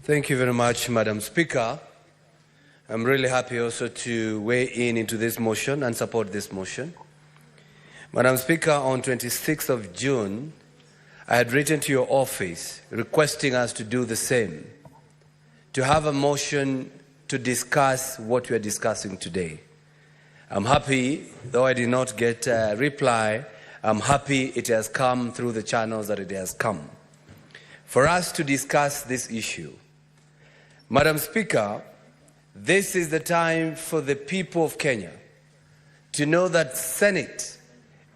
Thank you very much, Madam Speaker. I'm really happy also to weigh in into this motion and support this motion. Madam Speaker, on 26th of June, I had written to your office requesting us to do the same, to have a motion to discuss what we are discussing today. I'm happy, though I did not get a reply, I'm happy it has come through the channels that it has come, for us to discuss this issue. Madam Speaker, this is the time for the people of Kenya to know that Senate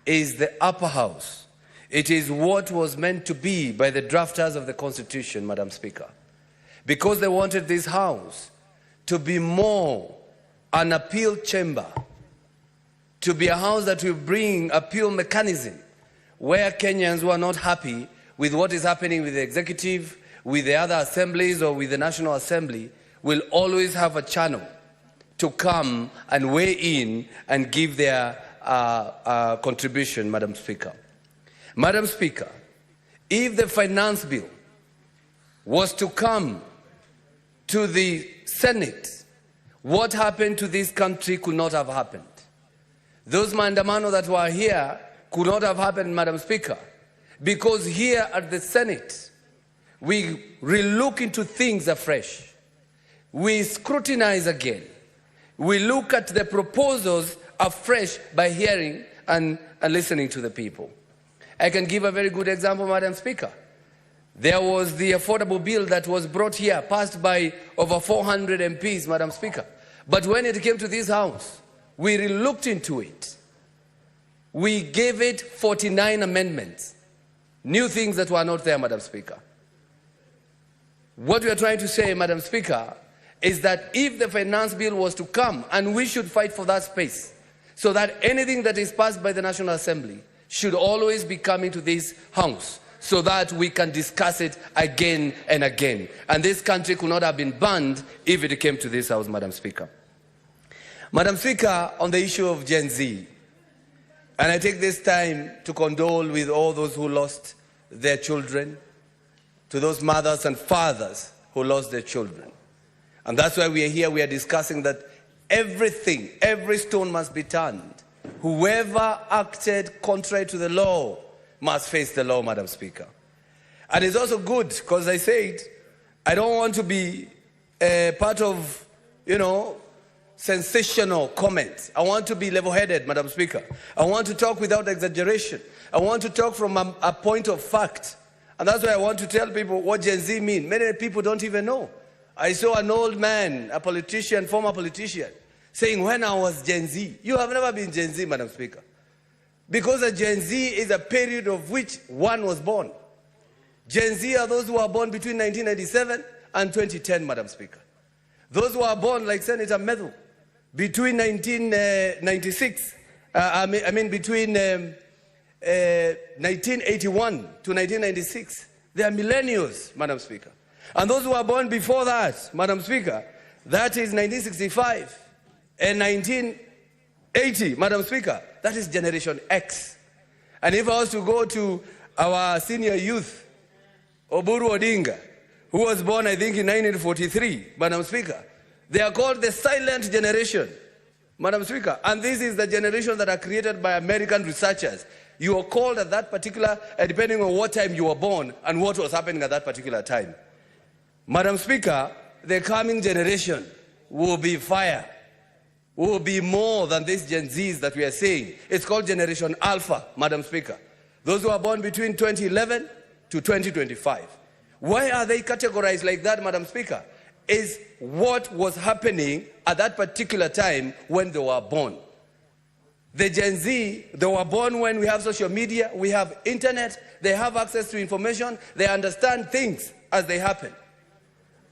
is the upper house. It is what was meant to be by the drafters of the Constitution, Madam Speaker, because they wanted this house to be more an appeal chamber, to be a house that will bring appeal mechanism where Kenyans who are not happy with what is happening with the executive, with the other assemblies or with the National Assembly will always have a channel to come and weigh in and give their contribution, Madam Speaker. Madam Speaker, if the finance bill was to come to the Senate, what happened to this country could not have happened. Those maandamano that were here could not have happened, Madam Speaker, because here at the Senate, we relook into things afresh. We scrutinize again. We look at the proposals afresh by hearing and listening to the people. I can give a very good example, Madam Speaker. There was the affordable bill that was brought here, passed by over 400 MPs, Madam Speaker. But when it came to this House, we relooked into it. We gave it 49 amendments, new things that were not there, Madam Speaker. What we are trying to say, Madam Speaker, is that if the finance bill was to come, and we should fight for that space, so that anything that is passed by the National Assembly should always be coming to this House, so that we can discuss it again and again. And this country could not have been banned if it came to this House, Madam Speaker. Madam Speaker, on the issue of Gen Z, and I take this time to condole with all those who lost their children, to those mothers and fathers who lost their children. And that's why we are here, we are discussing that everything, every stone must be turned. Whoever acted contrary to the law must face the law, Madam Speaker. And it's also good, because I said, I don't want to be part of, sensational comments. I want to be level-headed, Madam Speaker. I want to talk without exaggeration. I want to talk from a point of fact. And that's why I want to tell people what Gen Z mean. Many people don't even know. I saw an old man, a politician, former politician, saying, when I was Gen Z. You have never been Gen Z, Madam Speaker. Because a Gen Z is a period of which one was born. Gen Z are those who were born between 1997 and 2010, Madam Speaker. Those who are born, like Senator Medhu, between 1996, between 1981 to 1996, they are millennials, Madam Speaker. And those who are born before that, Madam Speaker, that is 1965 and 1980, Madam Speaker, that is Generation X. And if I was to go to our senior youth, Oburu Odinga, who was born, I think, in 1943, Madam Speaker, they are called the silent generation, Madam Speaker. And this is the generation that are created by American researchers. You are called at that particular, depending on what time you were born and what was happening at that particular time. Madam Speaker, the coming generation will be fire, will be more than these Gen Zs that we are saying. It's called Generation Alpha, Madam Speaker. Those who are born between 2011 to 2025. Why are they categorized like that, Madam Speaker? Is what was happening at that particular time when they were born. The Gen Z, they were born when we have social media, we have internet, they have access to information, they understand things as they happen.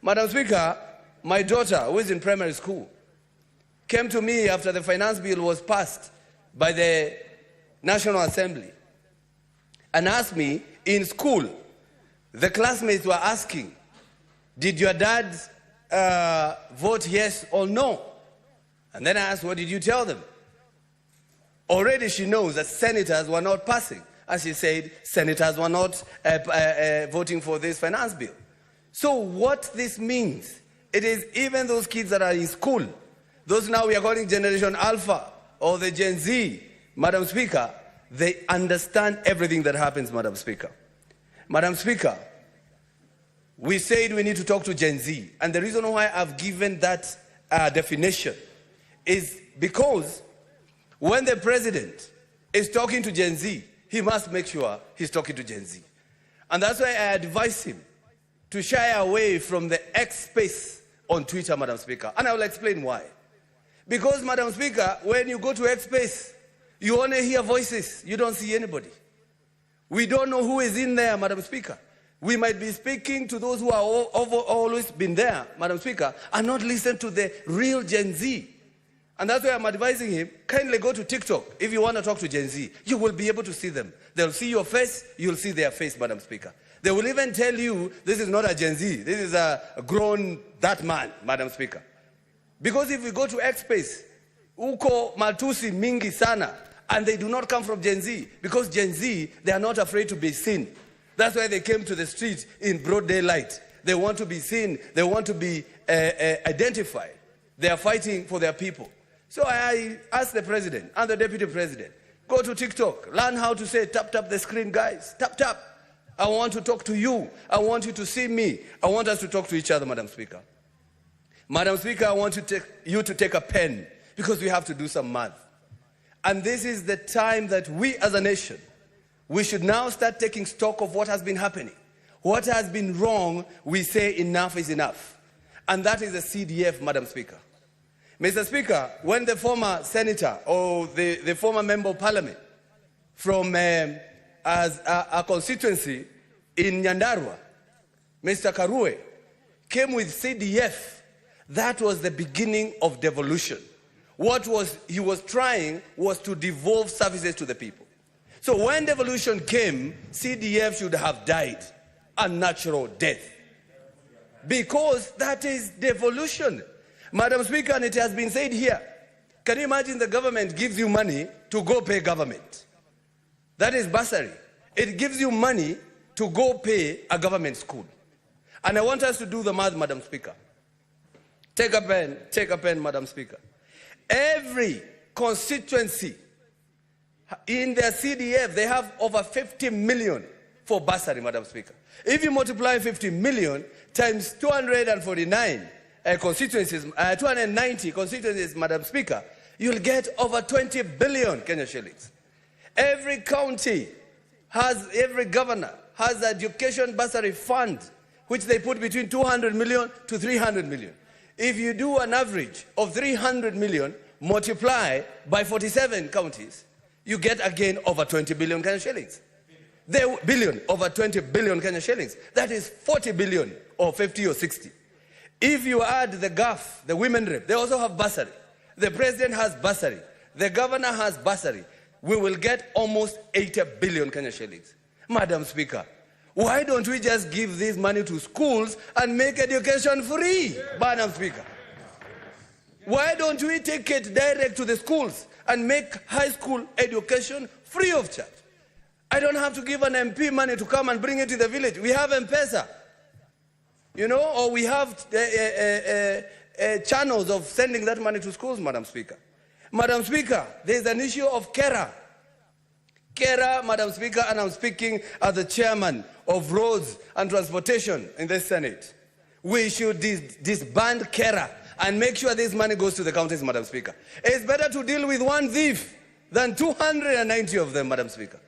Madam Speaker, my daughter, who is in primary school, came to me after the finance bill was passed by the National Assembly and asked me, in school, the classmates were asking, did your dad vote yes or no? And then I asked, what did you tell them? Already she knows that senators were not passing. As she said, senators were not voting for this finance bill. So what this means, it is even those kids that are in school, those now we are calling Generation Alpha or the Gen Z, Madam Speaker, they understand everything that happens, Madam Speaker. Madam Speaker, we said we need to talk to Gen Z. And the reason why I've given that definition is because when the president is talking to Gen Z, he must make sure he's talking to Gen Z. And that's why I advise him to shy away from the X space on Twitter, Madam Speaker. And I will explain why. Because, Madam Speaker, when you go to X space, you only hear voices. You don't see anybody. We don't know who is in there, Madam Speaker. We might be speaking to those who are always been there, Madam Speaker, and not listen to the real Gen Z. And that's why I'm advising him, kindly go to TikTok. If you want to talk to Gen Z, you will be able to see them. They'll see your face, you'll see their face, Madam Speaker. They will even tell you, this is not a Gen Z, this is a grown, that man, Madam Speaker. Because if we go to X space, huko matusi mingi sana, and they do not come from Gen Z, because Gen Z, they are not afraid to be seen. That's why they came to the streets in broad daylight. They want to be seen, they want to be identified. They are fighting for their people. So I asked the president and the deputy president, go to TikTok, learn how to say tap the screen, guys, tap. I want to talk to you. I want you to see me. I want us to talk to each other, Madam Speaker. Madam Speaker, I want you to take a pen because we have to do some math. And this is the time that we as a nation, we should now start taking stock of what has been happening. What has been wrong, we say enough is enough. And that is the CDF, Madam Speaker. Mr. Speaker, when the former senator or the former member of parliament from as a constituency in Nyandarua, Mr. Karue, came with CDF, that was the beginning of devolution. What he was trying was to devolve services to the people. So when devolution came, CDF should have died a natural death. Because that is devolution. Madam Speaker, and it has been said here, can you imagine the government gives you money to go pay government? That is bursary. It gives you money to go pay a government school. And I want us to do the math, Madam Speaker. Take a pen, Madam Speaker. Every constituency in their CDF, they have over 50 million for bursary, Madam Speaker. If you multiply 50 million times 249 constituencies, 290 constituencies, Madam Speaker, you'll get over 20 billion Kenya shillings. Every county every governor has an education bursary fund, which they put between 200 million to 300 million. If you do an average of 300 million, multiply by 47 counties, you get again over 20 billion Kenya shillings. Over 20 billion Kenya shillings. That is 40 billion or 50 or 60. If you add the GAF, the women rep, they also have bursary. The president has bursary. The governor has bursary. We will get almost 80 billion Kenya shillings. Madam Speaker, why don't we just give this money to schools and make education free, Madam Speaker? Why don't we take it direct to the schools and make high school education free of charge? I don't have to give an MP money to come and bring it to the village. We have M-Pesa, or we have channels of sending that money to schools, Madam Speaker. Madam Speaker, there's an issue of Kera. Kera, Madam Speaker, and I'm speaking as the chairman of Roads and Transportation in the Senate. We should disband Kera and make sure this money goes to the counties, Madam Speaker. It's better to deal with one thief than 290 of them, Madam Speaker.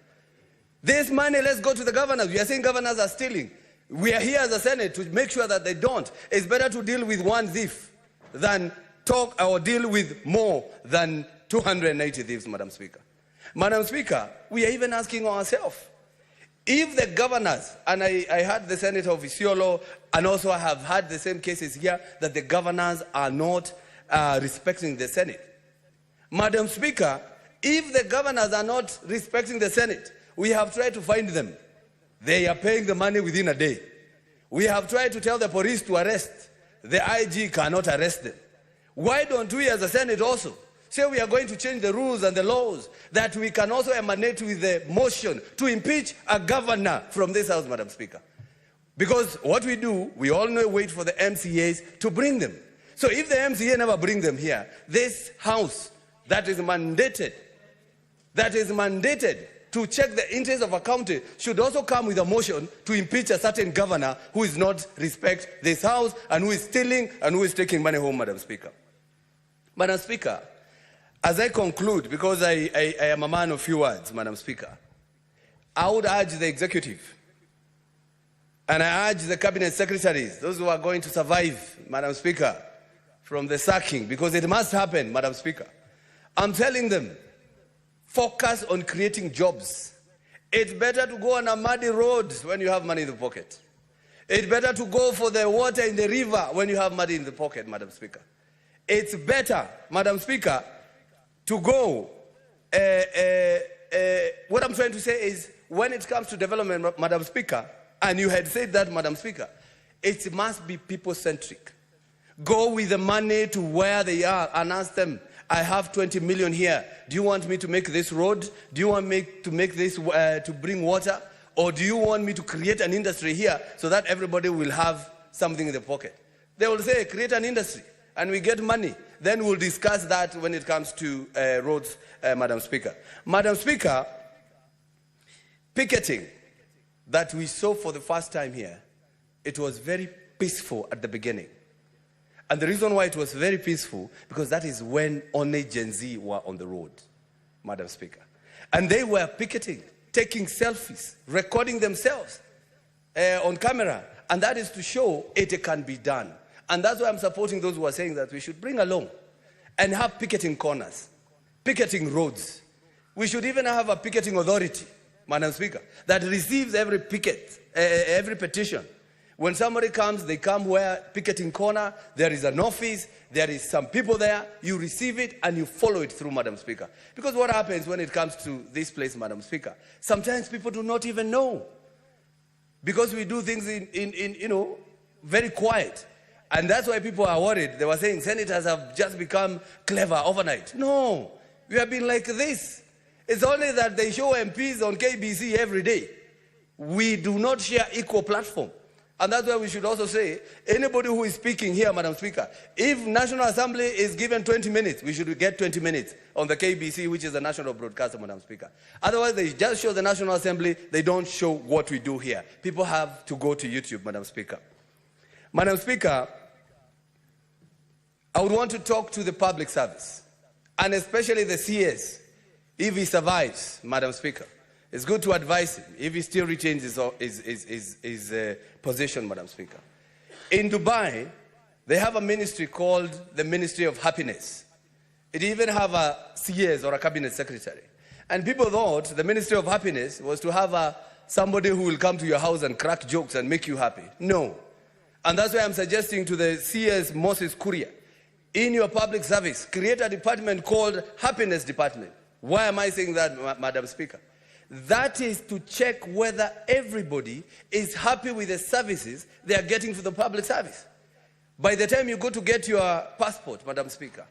This money, let's go to the governors. We are saying governors are stealing. We are here as a Senate to make sure that they don't. It's better to deal with one thief than talk or deal with more than 290 thieves, Madam Speaker. Madam Speaker, we are even asking ourselves, if the governors, and I heard the Senator of Isiolo, and also I have had the same cases here, that the governors are not respecting the Senate. Madam Speaker, if the governors are not respecting the Senate, we have tried to find them. They are paying the money within a day. We have tried to tell the police to arrest. The IG cannot arrest them. Why don't we as a Senate also say we are going to change the rules and the laws that we can also emanate with the motion to impeach a governor from this house, Madam Speaker? Because what we do, we all know, wait for the MCAs to bring them. So if the MCA never bring them here, this house that is mandated to check the interest of a county should also come with a motion to impeach a certain governor who is not respect this house and who is stealing and who is taking money home, Madam Speaker. Madam Speaker, as I conclude, because I am a man of few words, Madam Speaker, I would urge the executive and I urge the cabinet secretaries, those who are going to survive, Madam Speaker, from the sacking, because it must happen, Madam Speaker. I'm telling them, focus on creating jobs. It's better to go on a muddy road when you have money in the pocket. It's better to go for the water in the river when you have money in the pocket, Madam Speaker. It's better, Madam Speaker, to go. What I'm trying to say is, when it comes to development, Madam Speaker, and you had said that, Madam Speaker, it must be people-centric. Go with the money to where they are and ask them, I have 20 million here. Do you want me to make this road? Do you want me to make this, to bring water? Or do you want me to create an industry here so that everybody will have something in the pocket? They will say, create an industry, and we get money. Then we'll discuss that when it comes to roads, Madam Speaker. Madam Speaker, picketing that we saw for the first time here, it was very peaceful at the beginning. And the reason why it was very peaceful, because that is when only Gen Z were on the road, Madam Speaker. And they were picketing, taking selfies, recording themselves on camera. And that is to show it can be done. And that's why I'm supporting those who are saying that we should bring along and have picketing corners, picketing roads. We should even have a picketing authority, Madam Speaker, that receives every every petition. When somebody comes, they come where picketing corner, there is an office, there is some people there, you receive it and you follow it through, Madam Speaker. Because what happens when it comes to this place, Madam Speaker, sometimes people do not even know. Because we do things in very quiet. And that's why people are worried. They were saying senators have just become clever overnight. No, we have been like this. It's only that they show MPs on KBC every day. We do not share equal platform. And that's why we should also say, anybody who is speaking here, Madam Speaker, if National Assembly is given 20 minutes, we should get 20 minutes on the KBC, which is the national broadcaster, Madam Speaker. Otherwise, they just show the National Assembly, they don't show what we do here. People have to go to YouTube, Madam Speaker. Madam Speaker, I would want to talk to the public service, and especially the CS, if he survives, Madam Speaker. It's good to advise him if he still retains his position, Madam Speaker. In Dubai, they have a ministry called the Ministry of Happiness. It even have a CS or a cabinet secretary. And people thought the Ministry of Happiness was to have somebody who will come to your house and crack jokes and make you happy. No. And that's why I'm suggesting to the CS Moses Kuria, in your public service, create a department called Happiness Department. Why am I saying that, Madam Speaker? That is to check whether everybody is happy with the services they are getting for the public service. By the time you go to get your passport, Madam Speaker,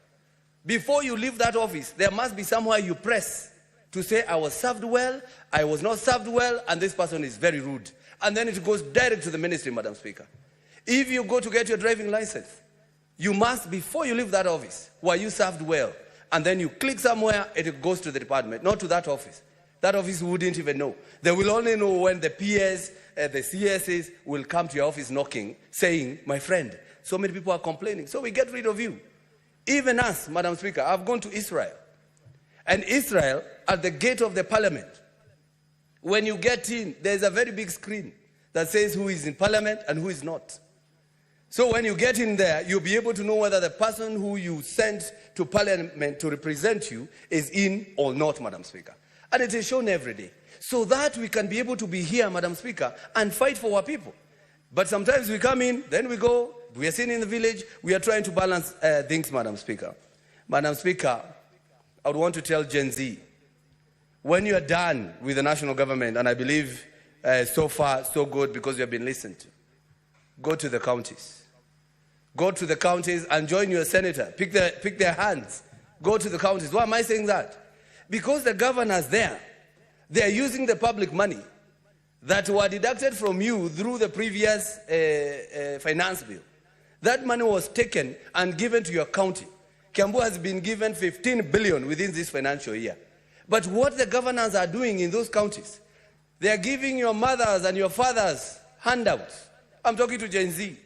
before you leave that office, there must be somewhere you press to say, I was served well, I was not served well, and this person is very rude. And then it goes direct to the ministry, Madam Speaker. If you go to get your driving license, you must, before you leave that office, were you served well? And then you click somewhere, it goes to the department, not to that office. That office wouldn't even know. They will only know when the PS, the CSs will come to your office knocking, saying, my friend, so many people are complaining, so we get rid of you. Even us, Madam Speaker, I've gone to Israel. And Israel, at the gate of the parliament, when you get in, there's a very big screen that says who is in parliament and who is not. So when you get in there, you'll be able to know whether the person who you sent to parliament to represent you is in or not, Madam Speaker. And it is shown every day. So that we can be able to be here, Madam Speaker, and fight for our people. But sometimes we come in, then we go, we are seen in the village, we are trying to balance things, Madam Speaker. Madam Speaker, I would want to tell Gen Z, when you are done with the national government, and I believe so far so good because you have been listened to, go to the counties. Go to the counties and join your senator. Pick their hands. Go to the counties. Why am I saying that? Because the governors there, they are using the public money. that were deducted from you through the previous finance bill. That money was taken and given to your county. Kiambu has been given 15 billion within this financial year. But what the governors are doing in those counties, they are giving your mothers and your fathers handouts. I'm talking to Gen Z.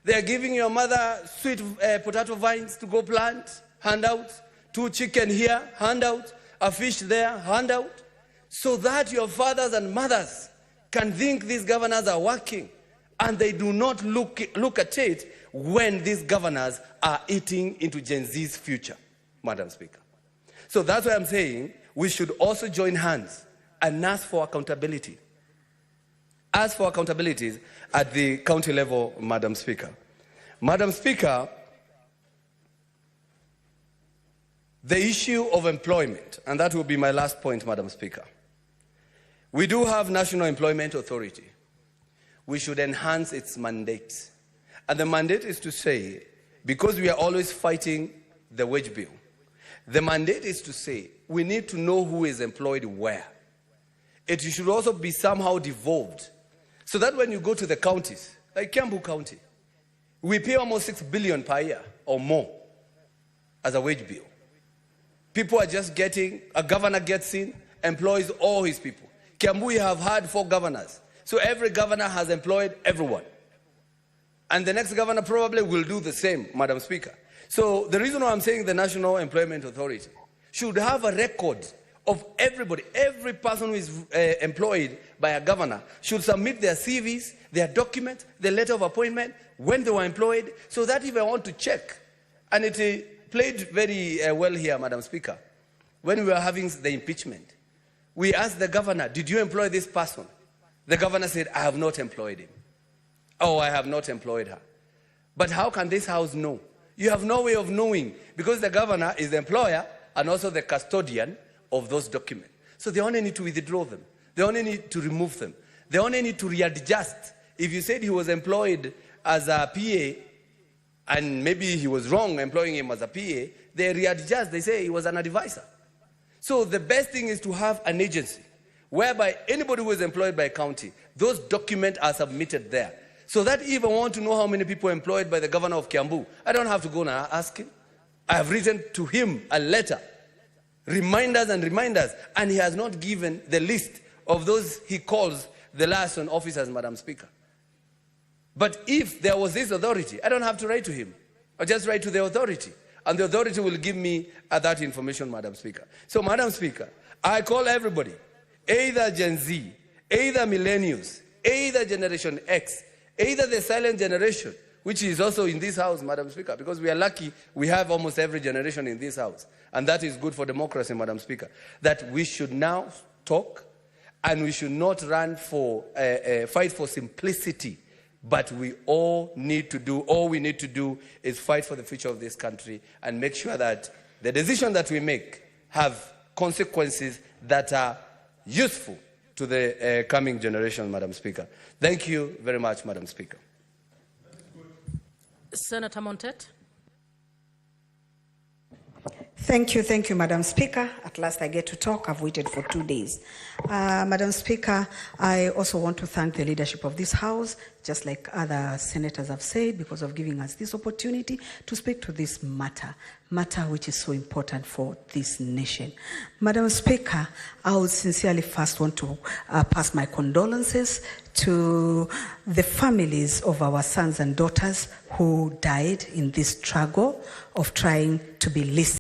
They are giving your mother sweet potato vines to go plant, handouts. 2 chicken here, handout. A fish there, handout. So that your fathers and mothers can think these governors are working, and they do not look at it when these governors are eating into Gen Z's future, Madam Speaker. So that's why I'm saying we should also join hands and ask for accountability. Ask for accountabilities at the county level, Madam Speaker. Madam Speaker, the issue of employment, and that will be my last point, Madam Speaker. We do have National Employment Authority. We should enhance its mandate. And the mandate is to say, because we are always fighting the wage bill, the mandate is to say we need to know who is employed where. It should also be somehow devolved, so that when you go to the counties, like Kiambu County, we pay almost 6 billion per year or more as a wage bill. People are just getting, a governor gets in, employs all his people. Kiambu, we have had 4 governors. So every governor has employed everyone. And the next governor probably will do the same, Madam Speaker. So the reason why I'm saying the National Employment Authority should have a record of everybody, every person who is employed by a governor should submit their CVs, their documents, their letter of appointment, when they were employed, so that if I want to check, and it played very well here, Madam Speaker, when we were having the impeachment, we asked the governor, did you employ this person? The governor said, I have not employed him. Oh, I have not employed her. But how can this house know? You have no way of knowing, because the governor is the employer and also the custodian of those documents. So they only need to withdraw them. They only need to remove them. They only need to readjust. If you said he was employed as a PA, and maybe he was wrong employing him as a PA, they readjust. They say he was an advisor. So the best thing is to have an agency whereby anybody who is employed by a county, those documents are submitted there. So that if I want to know how many people employed by the governor of Kiambu, I don't have to go and ask him. I have written to him a letter, reminders and reminders, and he has not given the list of those he calls the liaison officers, Madam Speaker. But if there was this authority, I don't have to write to him. I'll just write to the authority, and the authority will give me that information, Madam Speaker. So, Madam Speaker, I call everybody, either Gen Z, either millennials, either Generation X, either the silent generation, which is also in this house, Madam Speaker, because we are lucky we have almost every generation in this house. And that is good for democracy, Madam Speaker, that we should now talk, and we should not run for, fight for simplicity, but we all need to do, all we need to do is fight for the future of this country and make sure that the decisions that we make have consequences that are useful to the coming generation, Madam Speaker. Thank you very much, Madam Speaker. Senator Montet. Thank you, Madam Speaker. At last I get to talk. I've waited for 2 days. Madam Speaker, I also want to thank the leadership of this House, just like other senators have said, because of giving us this opportunity to speak to this matter which is so important for this nation. Madam Speaker, I would sincerely first want to pass my condolences to the families of our sons and daughters who died in this struggle of trying to be listened.